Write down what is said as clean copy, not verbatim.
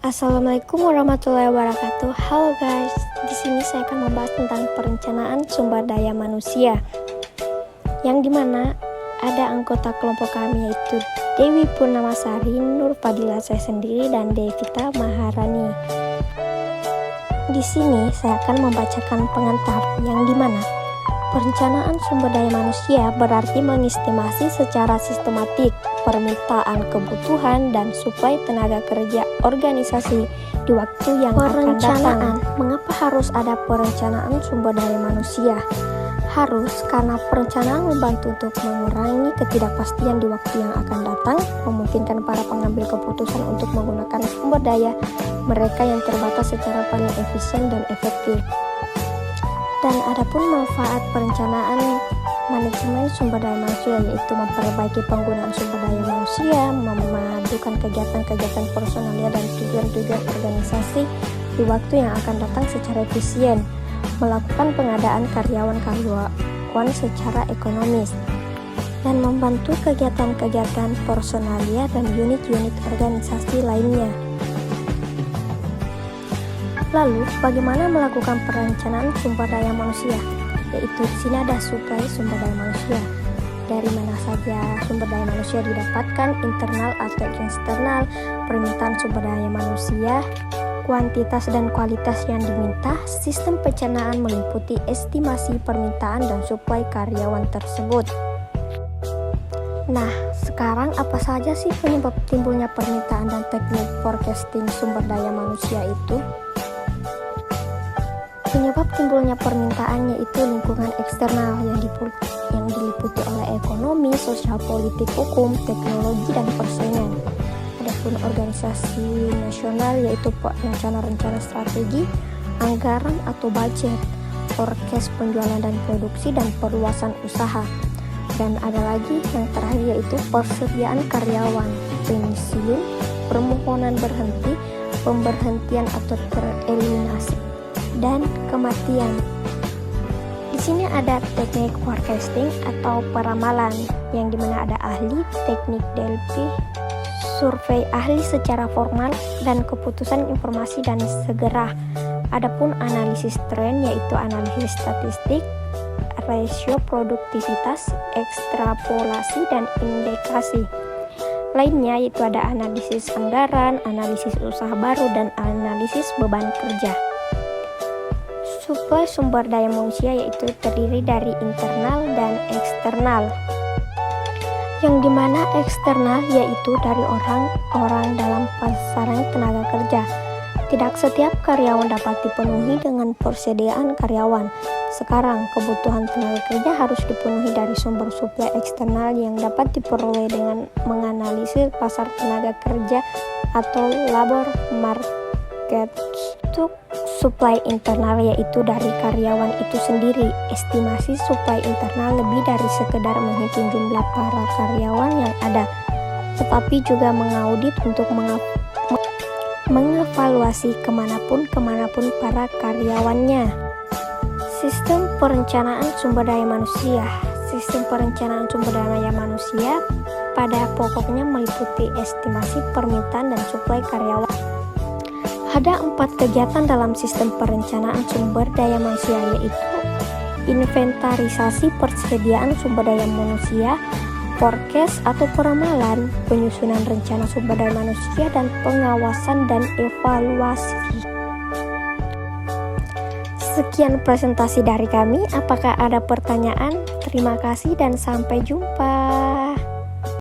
Assalamualaikum warahmatullahi wabarakatuh. Halo guys, di sini saya akan membahas tentang perencanaan sumber daya manusia, yang dimana ada anggota kelompok kami yaitu Dewi Purnamasari, Nur Fadila saya sendiri, dan Devita Maharani. Di sini saya akan membacakan pengantar, yang dimana perencanaan sumber daya manusia berarti mengestimasi secara sistematik permintaan, kebutuhan, dan suplai tenaga kerja organisasi di waktu yang akan datang. Mengapa harus ada perencanaan sumber daya manusia? Harus karena perencanaan membantu untuk mengurangi ketidakpastian di waktu yang akan datang, memungkinkan para pengambil keputusan untuk menggunakan sumber daya mereka yang terbatas secara paling efisien dan efektif. Dan adapun manfaat perencanaan manajemen sumber daya manusia yaitu memperbaiki penggunaan sumber daya manusia, memadukan kegiatan-kegiatan personalia dan tujuan-tujuan organisasi di waktu yang akan datang secara efisien, melakukan pengadaan karyawan-karyawan secara ekonomis, dan membantu kegiatan-kegiatan personalia dan unit-unit organisasi lainnya. Lalu, bagaimana melakukan perencanaan sumber daya manusia? Yaitu di sini ada suplai sumber daya manusia. Dari mana saja sumber daya manusia didapatkan, internal atau eksternal, permintaan sumber daya manusia, kuantitas dan kualitas yang diminta, sistem pencernaan meliputi estimasi permintaan dan suplai karyawan tersebut. Nah, sekarang apa saja sih penyebab timbulnya permintaan dan teknik forecasting sumber daya manusia itu? Penyebab timbulnya permintaan yaitu lingkungan eksternal yang diliputi oleh ekonomi, sosial, politik, hukum, teknologi, dan persaingan. Adapun organisasi nasional yaitu rencana-rencana strategi, anggaran atau budget, forecast penjualan dan produksi, dan perluasan usaha. Dan ada lagi yang terakhir yaitu persediaan karyawan, pensiun, permohonan berhenti, pemberhentian atau tereliminasi, dan kematian. Di sini ada teknik forecasting atau peramalan, yang dimana ada ahli, teknik Delphi, survei ahli secara formal, dan keputusan informasi dan segera. Adapun analisis tren yaitu analisis statistik, rasio produktivitas, ekstrapolasi, dan indikasi. Lainnya yaitu ada analisis anggaran, analisis usaha baru, dan analisis beban kerja. Suplai sumber daya manusia yaitu terdiri dari internal dan eksternal, yang dimana eksternal yaitu dari orang-orang dalam pasaran tenaga kerja. Tidak setiap karyawan dapat dipenuhi dengan persediaan karyawan. Sekarang kebutuhan tenaga kerja harus dipenuhi dari sumber suplai eksternal yang dapat diperoleh dengan menganalisis pasar tenaga kerja atau labor market. Untuk suplai internal yaitu dari karyawan itu sendiri. Estimasi suplai internal lebih dari sekedar menghitung jumlah para karyawan yang ada, tetapi juga mengaudit untuk mengevaluasi kemanapun para karyawannya. Sistem perencanaan sumber daya manusia. Sistem perencanaan sumber daya manusia pada pokoknya meliputi estimasi permintaan dan suplai karyawan. Ada 4 kegiatan dalam sistem perencanaan sumber daya manusia yaitu inventarisasi persediaan sumber daya manusia, forecast atau peramalan, penyusunan rencana sumber daya manusia, dan pengawasan dan evaluasi. Sekian presentasi dari kami. Apakah ada pertanyaan? Terima kasih dan sampai jumpa.